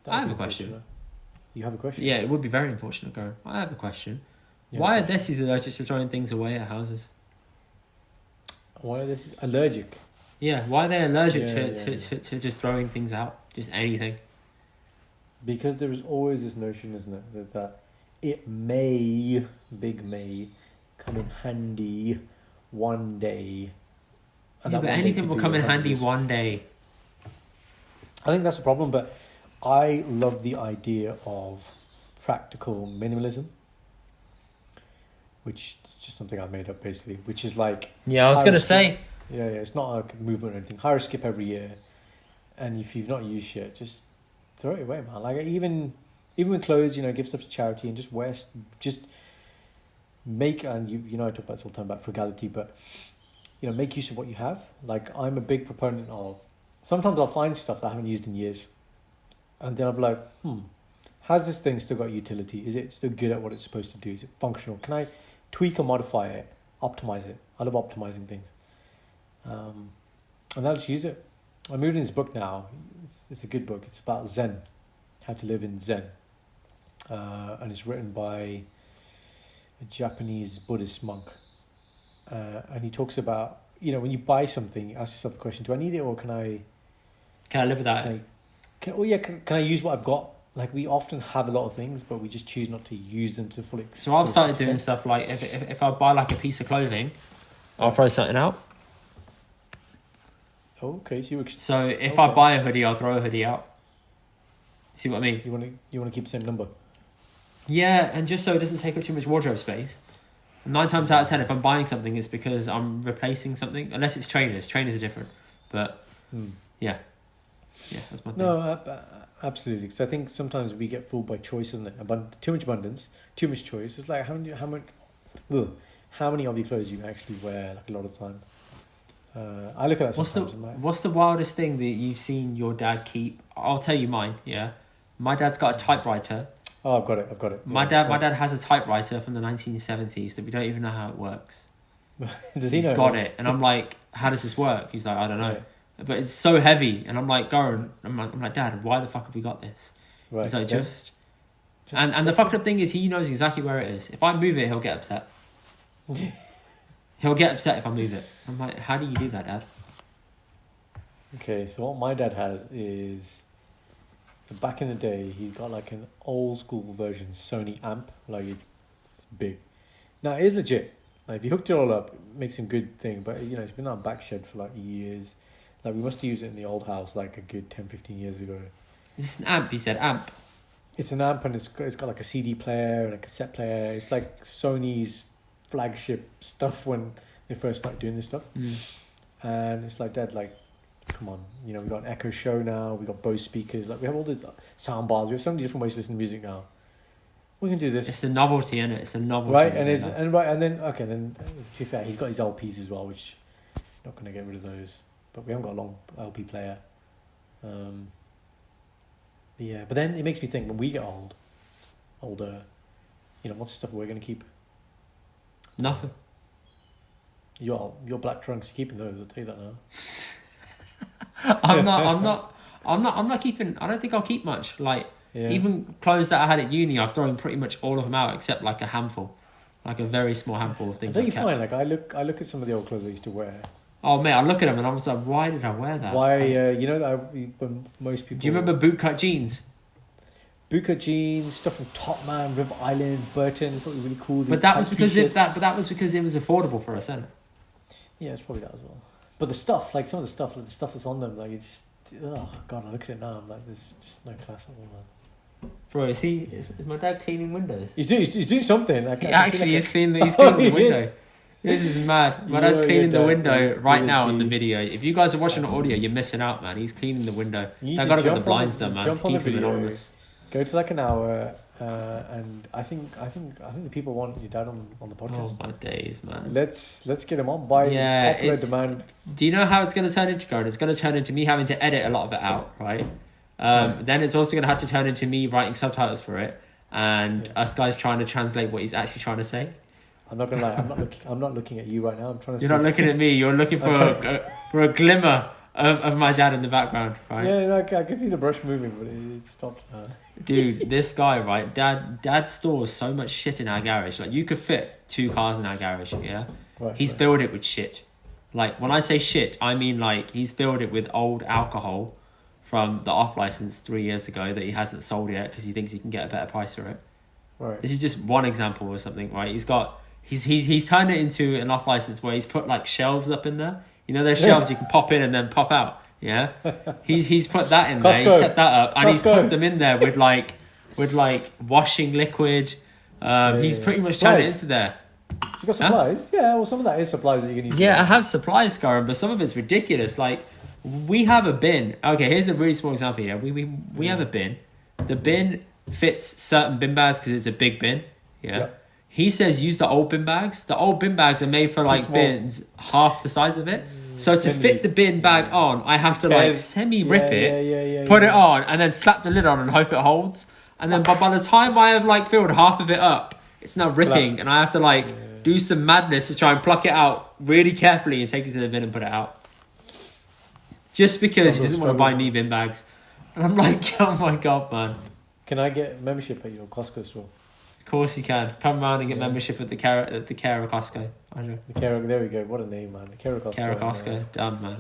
I have a question. You have a question? Yeah, it would be very unfortunate, Garen. I have a question. Yeah, Why are Desis allergic to throwing things away at houses? Why are they allergic? Yeah, why are they allergic Yeah, to just throwing things out? Just anything. Because there is always this notion, isn't it, that it may, big may, come in handy one day. And Yeah, that but one day anything could will be come in 100 handy years. one day. I think that's the problem, but I love the idea of practical minimalism, which is just something I've made up basically, which is like... Yeah, I was going to say. Yeah, it's not like a movement or anything. Hire a skip every year, and if you've not used shit, just throw it away, man. Like even with clothes, give stuff to charity and just wear, just make, and I talk about this all the time about frugality, but make use of what you have. Like I'm a big proponent of, sometimes I'll find stuff that I haven't used in years, and then I'll be like, how's this thing still got utility? Is it still good at what it's supposed to do? Is it functional? Can I tweak or modify it, optimize it? I love optimizing things. And I'll just use it. I'm reading this book now. It's a good book. It's about Zen, how to live in Zen. And it's written by a Japanese Buddhist monk. And he talks about, when you buy something, ask yourself the question, do I need it or can I live without it? Can I use what I've got? Like we often have a lot of things, but we just choose not to use them to the full extent. So I've started doing stuff like if I buy like a piece of clothing, I'll throw something out. Okay, so if I buy a hoodie, I'll throw a hoodie out. See what I mean? You want to keep the same number? Yeah, and just so it doesn't take up too much wardrobe space. 9 times out of 10, if I'm buying something, it's because I'm replacing something. Unless it's trainers. Trainers are different. But yeah, that's my thing. No, absolutely. Because I think sometimes we get fooled by choice, isn't it? Too much abundance, too much choice. It's like how many of your clothes you actually wear like a lot of the time. I look at that sometimes. What's the wildest thing that you've seen your dad keep? I'll tell you mine. Yeah, my dad's got a typewriter. Oh, I've got it. My dad has a typewriter from the 1970s that we don't even know how it works. Does he know? He's got it, and I'm like, how does this work? He's like, I don't know, but it's so heavy, and I'm like, I'm like, Dad, why the fuck have we got this? Right. He's like, just and the fucked up thing is he knows exactly where it is. If I move it, he'll get upset. He'll get upset if I move it. I'm like, how do you do that, Dad? Okay, so what my dad has is, so back in the day, he's got like an old school version Sony amp, like it's big. Now it is legit. Like if you hooked it all up, it makes a good thing. But it's been on back shed for like years. Like we must have used it in the old house like a good 10-15 years ago. Is this an amp? He said amp. It's an amp and it's got like a CD player and a cassette player. It's like Sony's flagship stuff when they first started doing this stuff. And it's like, Dad, like, come on, we got an Echo Show now, we got Bose speakers, like we have all these sound bars, we have so many different ways to listen to music now. We can do this. It's a novelty, isn't it? It's a novelty. Right, and then to be fair, he's got his LPs as well, which not gonna get rid of those. But we haven't got a long LP player. But then it makes me think when we get older, what's the stuff we're gonna keep? Nothing. Your black trunks, you're keeping those, I'll tell you that now. I'm not keeping. I don't think I'll keep much. Even clothes that I had at uni, I've thrown pretty much all of them out except like a handful, like a very small handful of things. Don't you find like I look at some of the old clothes I used to wear. Oh mate, I look at them and I'm just like, why did I wear that? Why? When most people. Do you remember bootcut jeans? Bootcut jeans, stuff from Top Man, River Island, Burton. I thought it was really cool. But that was because it was affordable for us, isn't it? Yeah, it's probably that as well. But the stuff, like some of the stuff that's on them, like it's just, oh god, I look at it now, I'm like, there's just no class at all, man. Bro, is my dad cleaning windows? He's doing something. Like, he actually is cleaning. He's cleaning the window. This is mad. My dad's cleaning the window right now on the video. If you guys are watching the audio, you're missing out, man. He's cleaning the window. I gotta get the blinds done, man. Jump on the video. Anonymous. Go to like an hour, and I think the people want your dad on the podcast. Oh my days, man. Let's get him on by popular demand. Do you know how it's going to turn into, Gordon? It's going to turn into me having to edit a lot of it out, right? Then it's also going to have to turn into me writing subtitles for it, and us guys trying to translate what he's actually trying to say. I'm not gonna lie. I'm not looking at you right now. I'm trying to. You're not looking at me. You're looking for a glimmer of my dad in the background, right? Yeah, no, I can see the brush moving, but it stopped. Dude, this guy, right? Dad stores so much shit in our garage. Like, you could fit 2 cars in our garage, yeah? Right, He's filled it with shit. Like, when I say shit, I mean, like, he's filled it with old alcohol from the off-license 3 years ago that he hasn't sold yet because he thinks he can get a better price for it. Right. This is just one example of something, right? He's turned it into an off-license where he's put, like, shelves up in there. You know, there's shelves you can pop in and then pop out. Yeah, he's put that in there. He set that up, and he's put them in there with like washing liquid. He's pretty much turned it into there. So you got supplies? Huh? Yeah, well, some of that is supplies that you can use. Yeah, I have supplies, Scarron, but some of it's ridiculous. Like, we have a bin. Okay, here's a really small example here. We have a bin. The bin fits certain bin bags because it's a big bin. Yeah. He says use the old bin bags. The old bin bags are made for like bins half the size of it. So to fit the bin bag on, I have to like semi-rip it, put it on, and then slap the lid on and hope it holds. And then by the time I have like filled half of it up, it's now ripping, collapsed. And I have to like do some madness to try and pluck it out really carefully and take it to the bin and put it out. Just because he doesn't want to buy new bin bags. And I'm like, oh my God, man. Can I get membership at your Costco store? Of course you can. Come round and get membership at the Cara Costco. The Cara, there we go. What a name, man. The Cara Costco. Cara Costco. Damn, man.